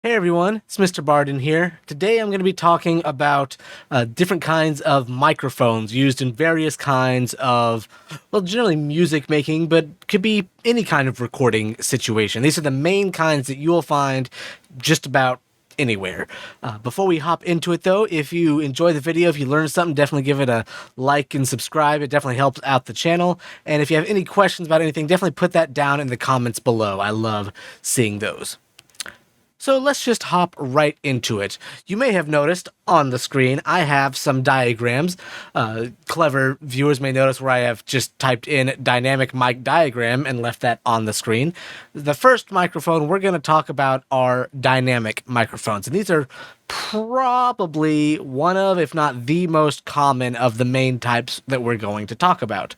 Hey everyone, it's Mr. Barden here. Today I'm going to be talking about different kinds of microphones used in various kinds of, well, generally music making, but could be any kind of recording situation. These are the main kinds that you will find just about anywhere. Before we hop into it though, if you enjoy the video, if you learned something, definitely give it a like and subscribe. It definitely helps out the channel. And if you have any questions about anything, definitely put that down in the comments below. I love seeing those. So let's just hop right into it. You may have noticed on the screen I have some diagrams. Clever viewers may notice where I have just typed in dynamic mic diagram and left that on the screen. The first microphone we're going to talk about are dynamic microphones, and these are probably one of, if not the most common of the main types that we're going to talk about.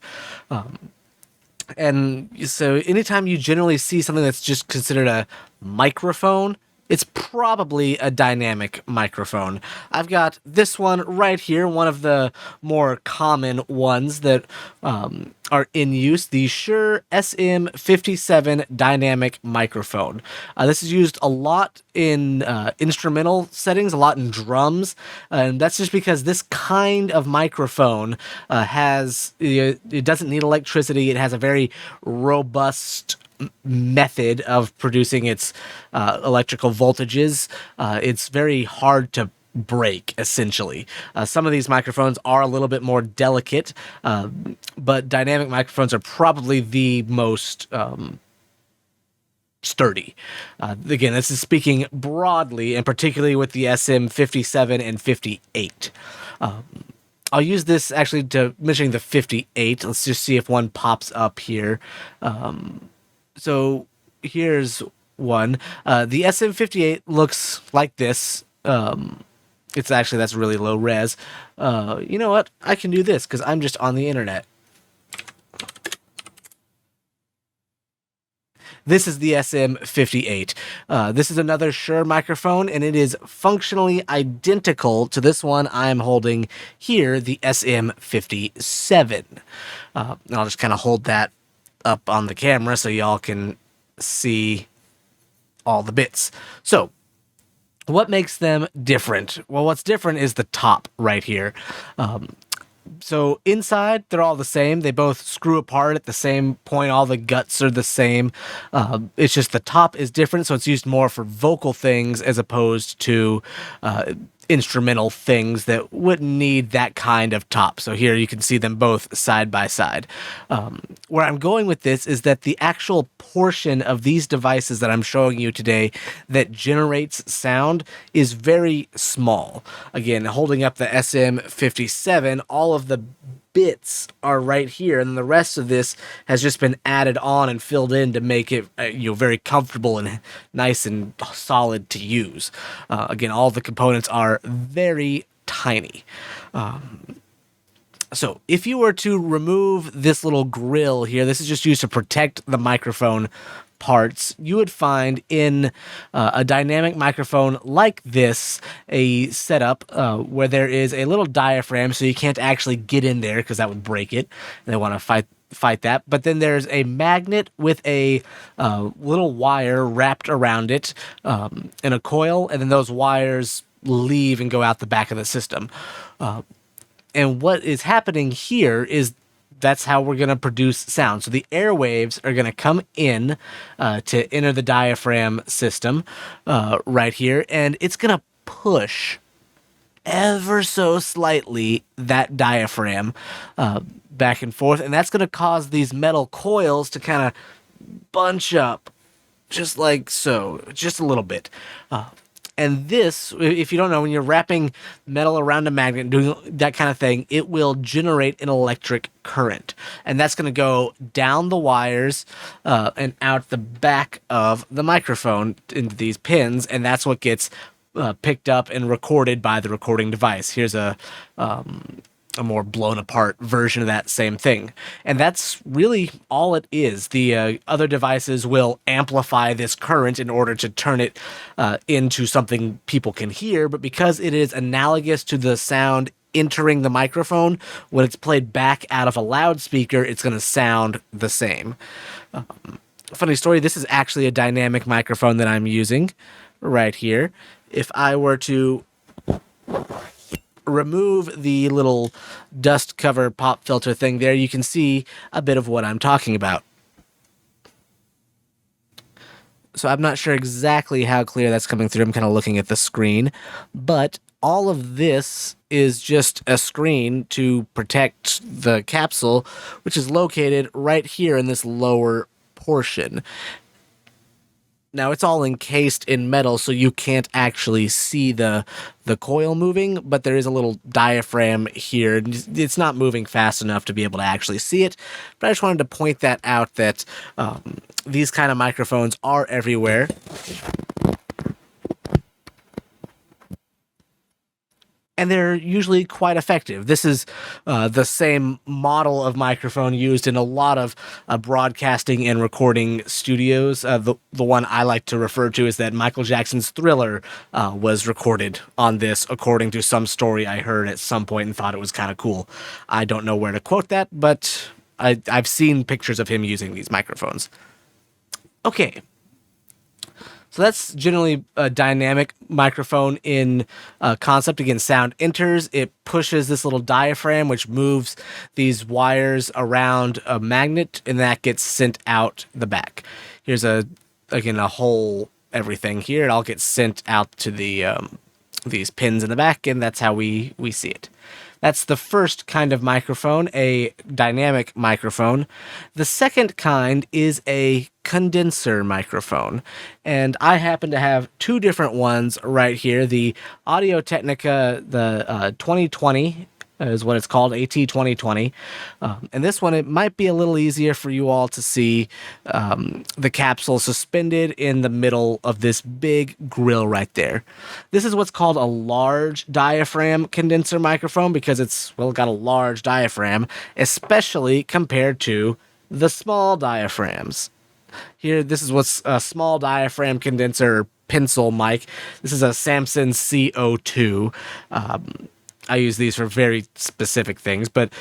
And so anytime you generally see something that's just considered a microphone, it's probably a dynamic microphone. I've got this one right here, one of the more common ones that are in use, the Shure SM57 dynamic microphone. This is used a lot in instrumental settings, a lot in drums, and that's just because this kind of microphone it doesn't need electricity. It has a very robust method of producing its electrical voltages. It's very hard to break, essentially. Some of these microphones are a little bit more delicate, but dynamic microphones are probably the most sturdy. Again, this is speaking broadly, and particularly with the SM57 and 58. I'll use this actually to mentioning the 58. Let's just see if one pops up here. So here's one. The SM58 looks like this. That's really low res. You know what? I can do this because I'm just on the internet. This is the SM58. This is another Shure microphone, and it is functionally identical to this one I'm holding here, the SM57. I'll just kind of hold that up on the camera so y'all can see all the bits. So, what makes them different? Well, what's different is the top right here. So inside, they're all the same. They both screw apart at the same point. All the guts are the same. It's just the top is different, so it's used more for vocal things as opposed to instrumental things that wouldn't need that kind of top. So here you can see them both side by side. Where I'm going with this is that the actual portion of these devices that I'm showing you today that generates sound is very small. Again, holding up the SM57, all of the bits are right here, and the rest of this has just been added on and filled in to make it very comfortable and nice and solid to use. Again, all the components are very tiny. So if you were to remove this little grill here, this is just used to protect the microphone parts, you would find in a dynamic microphone like this a setup where there is a little diaphragm, so you can't actually get in there because that would break it, and they want to fight that. But then there's a magnet with a little wire wrapped around it in a coil, and then those wires leave and go out the back of the system. And what is happening here is that's how we're going to produce sound. So the airwaves are going to come in to enter the diaphragm system right here, and it's going to push ever so slightly that diaphragm back and forth, and that's going to cause these metal coils to kind of bunch up just like so, just a little bit. And this, if you don't know, when you're wrapping metal around a magnet, doing that kind of thing, it will generate an electric current. And that's going to go down the wires and out the back of the microphone into these pins, and that's what gets picked up and recorded by the recording device. Here's a more blown apart version of that same thing. And that's really all it is. The other devices will amplify this current in order to turn it into something people can hear, but because it is analogous to the sound entering the microphone, when it's played back out of a loudspeaker, it's going to sound the same. Funny story, this is actually a dynamic microphone that I'm using. right here. If I were to remove the little dust cover pop filter thing there, you can see a bit of what I'm talking about. So I'm not sure exactly how clear that's coming through. I'm kind of looking at the screen, but all of this is just a screen to protect the capsule, which is located right here in this lower portion. Now it's all encased in metal, so you can't actually see the coil moving, but there is a little diaphragm here. It's not moving fast enough to be able to actually see it, but I just wanted to point that out that these kind of microphones are everywhere. And they're usually quite effective. This is the same model of microphone used in a lot of broadcasting and recording studios. The one I like to refer to is that Michael Jackson's Thriller was recorded on this, according to some story I heard at some point and thought it was kind of cool. I don't know where to quote that, but I've seen pictures of him using these microphones. Okay. So that's generally a dynamic microphone in concept. Again, sound enters, it pushes this little diaphragm, which moves these wires around a magnet, and that gets sent out the back. Here's a whole everything here. It all gets sent out to the these pins in the back, and that's how we see it. That's the first kind of microphone, a dynamic microphone. The second kind is a condenser microphone. And I happen to have two different ones right here. The Audio Technica, the 2020 is what it's called, AT2020. And this one, it might be a little easier for you all to see the capsule suspended in the middle of this big grill right there. This is what's called a large diaphragm condenser microphone because it's, well, got a large diaphragm, especially compared to the small diaphragms. Here, this is what's a small diaphragm condenser pencil mic. This is a Samson C02. I use these for very specific things, but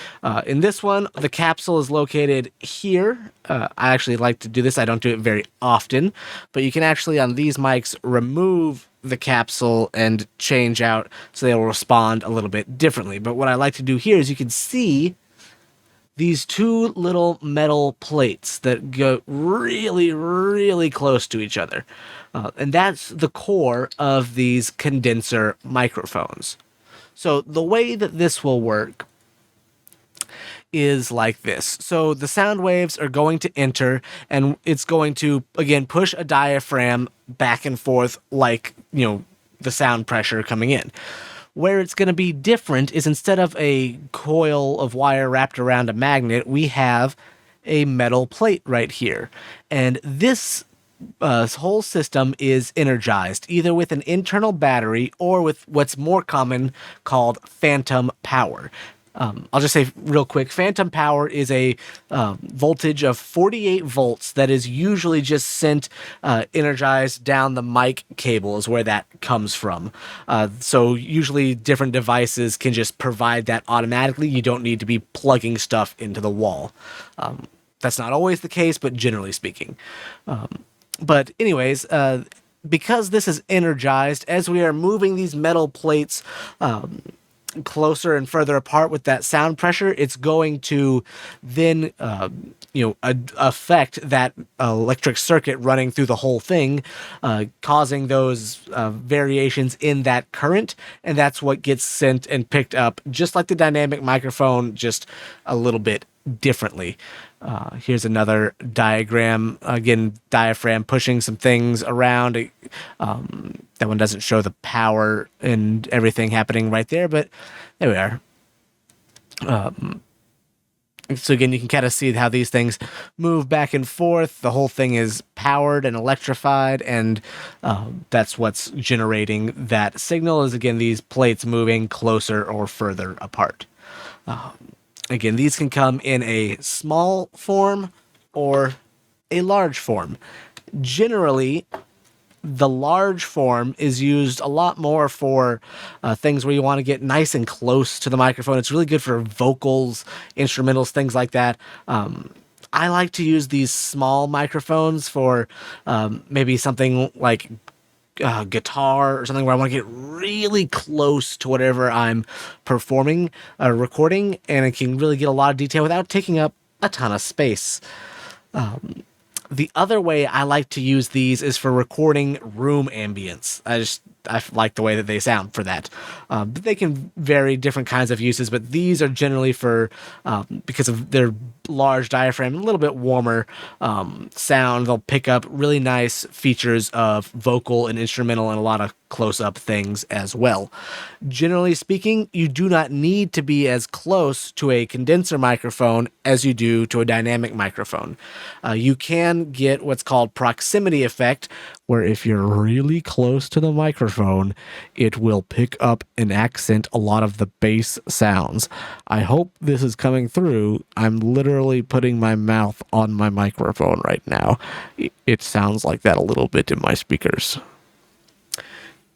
in this one, the capsule is located here. I actually like to do this. I don't do it very often, but you can actually, on these mics, remove the capsule and change out so they will respond a little bit differently. But what I like to do here is you can see these two little metal plates that go really, really close to each other. And that's the core of these condenser microphones. So the way that this will work is like this. So the sound waves are going to enter, and it's going to, again, push a diaphragm back and forth like, the sound pressure coming in. Where it's going to be different is instead of a coil of wire wrapped around a magnet, we have a metal plate right here. And this whole system is energized either with an internal battery or with what's more common called phantom power. I'll just say real quick, phantom power is a voltage of 48 volts that is usually just sent energized down the mic cable is where that comes from. So usually different devices can just provide that automatically. You don't need to be plugging stuff into the wall. That's not always the case, but generally speaking. But anyways, because this is energized, as we are moving these metal plates closer and further apart with that sound pressure, it's going to then, affect that electric circuit running through the whole thing, causing those variations in that current, and that's what gets sent and picked up, just like the dynamic microphone, just a little bit differently. Here's another diagram. Again, diaphragm pushing some things around. That one doesn't show the power and everything happening right there, but there we are. So again, you can kind of see how these things move back and forth. The whole thing is powered and electrified, and that's what's generating that signal is, again, these plates moving closer or further apart. Again, these can come in a small form or a large form. Generally, the large form is used a lot more for things where you want to get nice and close to the microphone. It's really good for vocals, instrumentals, things like that. I like to use these small microphones for maybe something like guitar or something where I want to get really close to whatever I'm performing, recording, and it can really get a lot of detail without taking up a ton of space. The other way I like to use these is for recording room ambience. I like the way that they sound for that. But they can vary different kinds of uses, but these are generally for, because of their large diaphragm, a little bit warmer sound. They'll pick up really nice features of vocal and instrumental and a lot of close-up things as well. Generally speaking, you do not need to be as close to a condenser microphone as you do to a dynamic microphone. You can get what's called proximity effect, where if you're really close to the microphone, it will pick up and accent a lot of the bass sounds. I hope this is coming through. I'm literally putting my mouth on my microphone right now. It sounds like that a little bit in my speakers.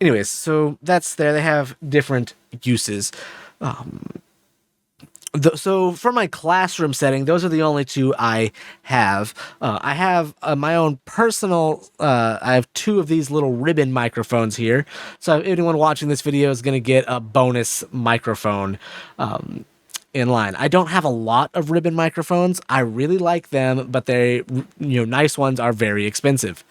Anyways, so that's there. They have different uses. So for my classroom setting, those are the only two I have. I have my own personal, I have two of these little ribbon microphones here. So anyone watching this video is going to get a bonus microphone in line. I don't have a lot of ribbon microphones. I really like them, but they, nice ones are very expensive.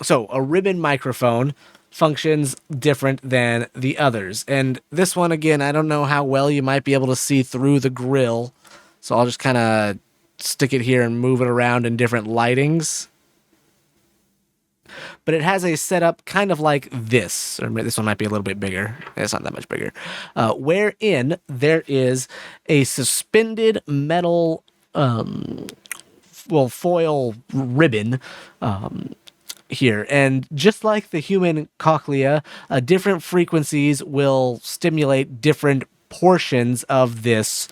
So a ribbon microphone functions different than the others. And this one, again, I don't know how well you might be able to see through the grill. So I'll just kind of stick it here and move it around in different lightings. But it has a setup kind of like this, or this one might be a little bit bigger. It's not that much bigger. Wherein there is a suspended metal, foil ribbon, here. And just like the human cochlea, different frequencies will stimulate different portions of this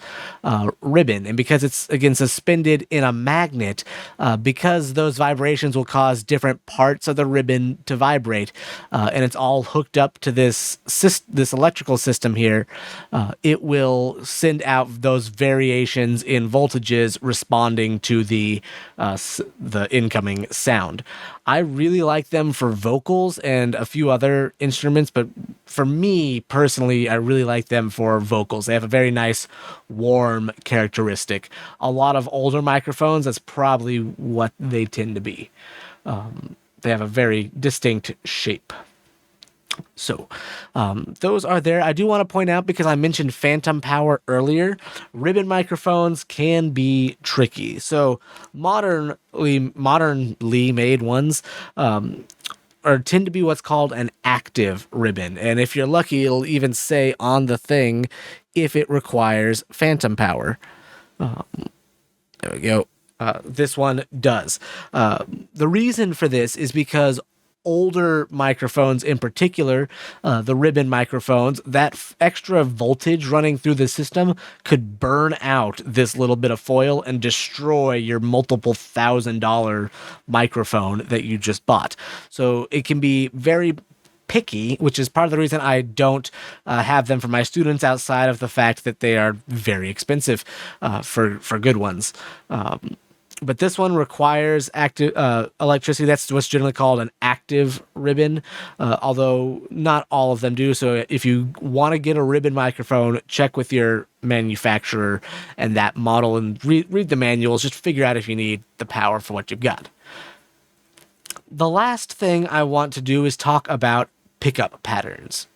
ribbon. And because it's, again, suspended in a magnet, because those vibrations will cause different parts of the ribbon to vibrate, and it's all hooked up to this electrical system here, it will send out those variations in voltages responding to the incoming sound. I really like them for vocals and a few other instruments, but for me personally, I really like them for vocals. They have a very nice warm characteristic. A lot of older microphones, that's probably what they tend to be. They have a very distinct shape. So those are there. I do want to point out, because I mentioned phantom power earlier, ribbon microphones can be tricky. So modernly made ones tend to be what's called an active ribbon. And if you're lucky, it'll even say on the thing if it requires phantom power. There we go. This one does. The reason for this is because older microphones in particular, the ribbon microphones, that extra voltage running through the system could burn out this little bit of foil and destroy your multiple $1,000 microphone that you just bought. So it can be very picky, which is part of the reason I don't have them for my students, outside of the fact that they are very expensive for good ones. But this one requires active electricity. That's what's generally called an active ribbon, although not all of them do. So if you want to get a ribbon microphone, check with your manufacturer and that model and read the manuals. Just figure out if you need the power for what you've got. The last thing I want to do is talk about pickup patterns.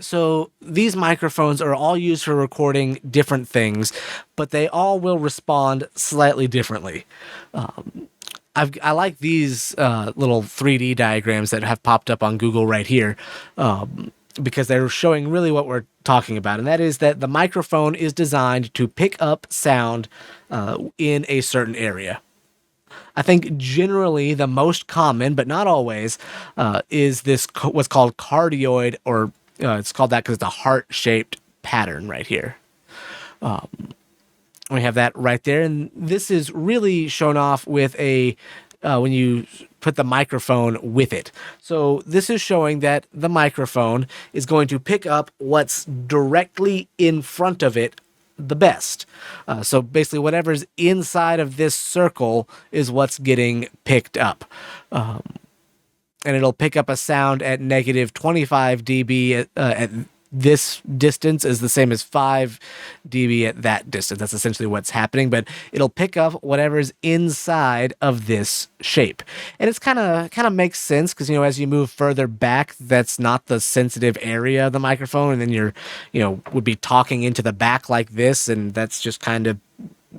So these microphones are all used for recording different things, but they all will respond slightly differently. I like these little 3D diagrams that have popped up on Google right here, because they're showing really what we're talking about. And that is that the microphone is designed to pick up sound in a certain area. I think generally the most common, but not always, is this what's called cardioid, or it's called that because it's a heart-shaped pattern right here. We have that right there, and this is really shown off with when you put the microphone with it. So this is showing that the microphone is going to pick up what's directly in front of it the best. So basically whatever's inside of this circle is what's getting picked up. and it'll pick up a sound at negative 25 dB at this distance is the same as 5 dB at that distance. That's essentially what's happening, but it'll pick up whatever's inside of this shape. And it's kind of makes sense because, as you move further back, that's not the sensitive area of the microphone, and then you're, would be talking into the back like this, and that's just kind of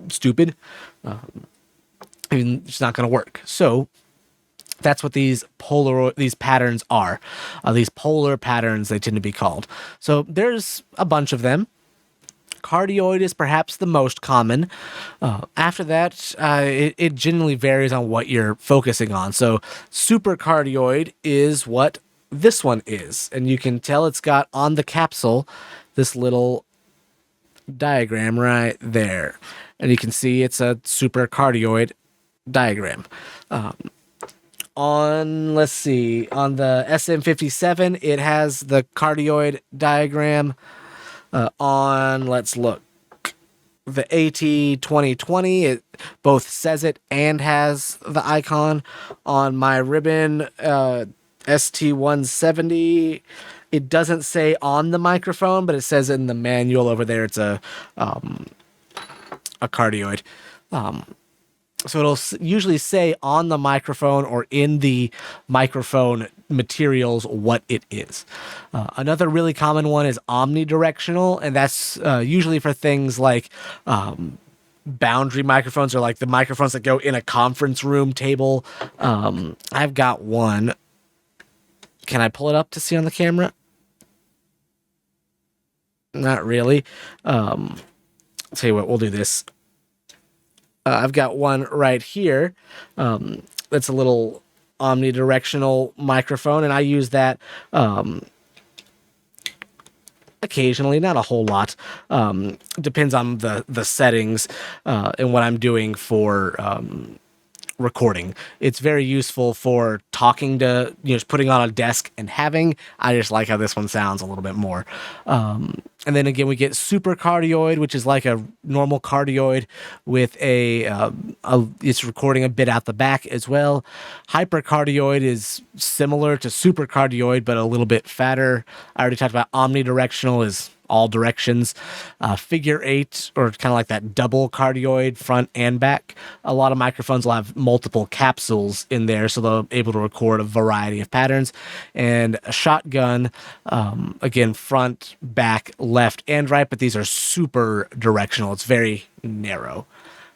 stupid. It's not going to work. So that's what these patterns are. These polar patterns, they tend to be called. So there's a bunch of them. Cardioid is perhaps the most common. After that, it generally varies on what you're focusing on. So supercardioid is what this one is. And you can tell it's got on the capsule this little diagram right there. And you can see it's a supercardioid diagram. On the SM57, it has the cardioid diagram. Let's look, the AT2020, it both says it and has the icon. On my ribbon, ST170, it doesn't say on the microphone, but it says in the manual over there it's a cardioid. So it'll usually say on the microphone or in the microphone materials what it is. Another really common one is omnidirectional, and that's usually for things like boundary microphones, or like the microphones that go in a conference room table. I've got one. Can I pull it up to see on the camera? Not really. I'll tell you what, we'll do this. I've got one right here. That's a little omnidirectional microphone, and I use that occasionally, not a whole lot. Depends on the settings and what I'm doing for recording. It's very useful for talking to, just putting on a desk and having. I just like how this one sounds a little bit more. And then again, we get supercardioid, which is like a normal cardioid with it's recording a bit out the back as well. Hypercardioid is similar to supercardioid, but a little bit fatter. I already talked about omnidirectional is all directions. Figure 8, or kind of like that double cardioid, front and back. A lot of microphones will have multiple capsules in there, so they'll be able to record a variety of patterns. And a shotgun, again, front, back, left, and right, but these are super directional. It's very narrow.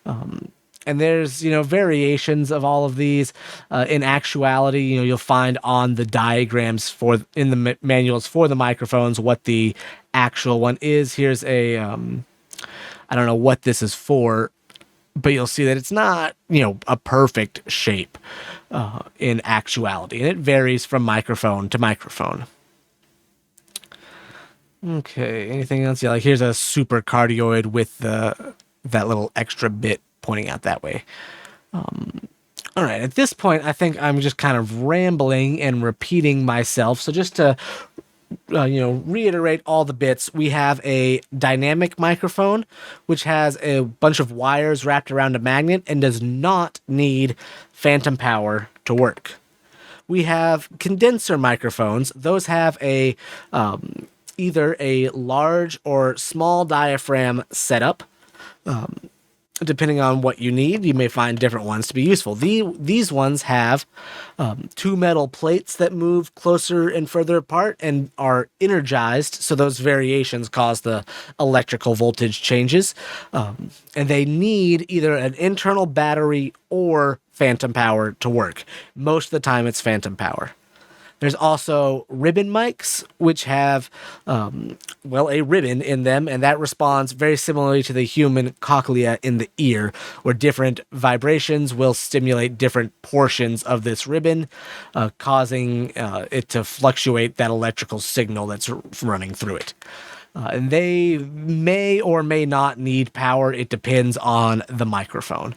And there's, variations of all of these. In actuality, you'll find on the diagrams in the manuals for the microphones what the actual one is. Here's I don't know what this is for, but you'll see that it's not, a perfect shape in actuality. And it varies from microphone to microphone. Okay, anything else? Yeah, like here's a supercardioid with that little extra bit pointing out that way. All right, at this point, I think I'm just kind of rambling and repeating myself. So just to, reiterate all the bits, we have a dynamic microphone, which has a bunch of wires wrapped around a magnet and does not need phantom power to work. We have condenser microphones. Those have either a large or small diaphragm setup. Depending on what you need, you may find different ones to be useful. These ones have 2 metal plates that move closer and further apart and are energized, so those variations cause the electrical voltage changes. And they need either an internal battery or phantom power to work. Most of the time, it's phantom power. There's also ribbon mics, which have, a ribbon in them, and that responds very similarly to the human cochlea in the ear, where different vibrations will stimulate different portions of this ribbon, causing it to fluctuate that electrical signal that's running through it. And they may or may not need power. It depends on the microphone.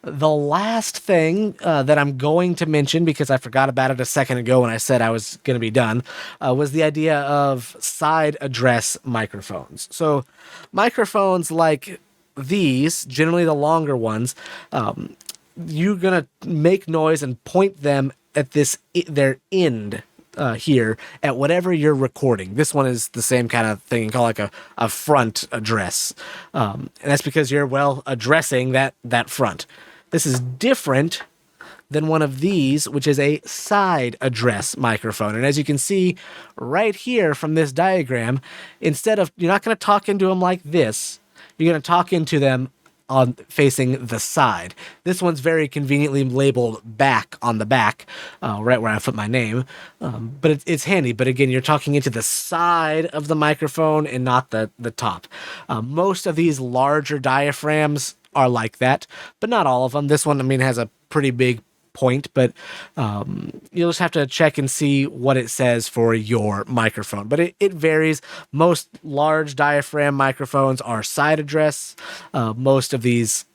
The last thing that I'm going to mention, because I forgot about it a second ago when I said I was going to be done, was the idea of side address microphones. So microphones like these, generally the longer ones, you're going to make noise and point them at this their end here at whatever you're recording. This one is the same kind of thing, called like a front address, and that's because you're addressing that front. This is different than one of these, which is a side address microphone. And as you can see right here from this diagram, you're not going to talk into them like this. You're going to talk into them on facing the side. This one's very conveniently labeled back on the back, right where I put my name. But it's handy. But again, you're talking into the side of the microphone and not the top. Most of these larger diaphragms are like that, but not all of them. This one, has a pretty big point, but you'll just have to check and see what it says for your microphone. But it varies. Most large diaphragm microphones are side address. Most of these,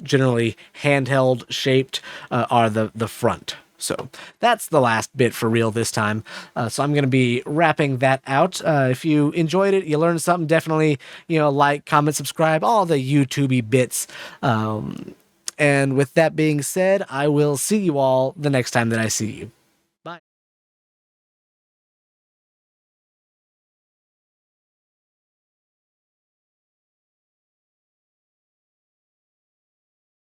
generally handheld shaped, are the front. So that's the last bit for real this time. So I'm going to be wrapping that out. If you enjoyed it, you learned something, definitely, like, comment, subscribe, all the YouTubey bits. And with that being said, I will see you all the next time that I see you.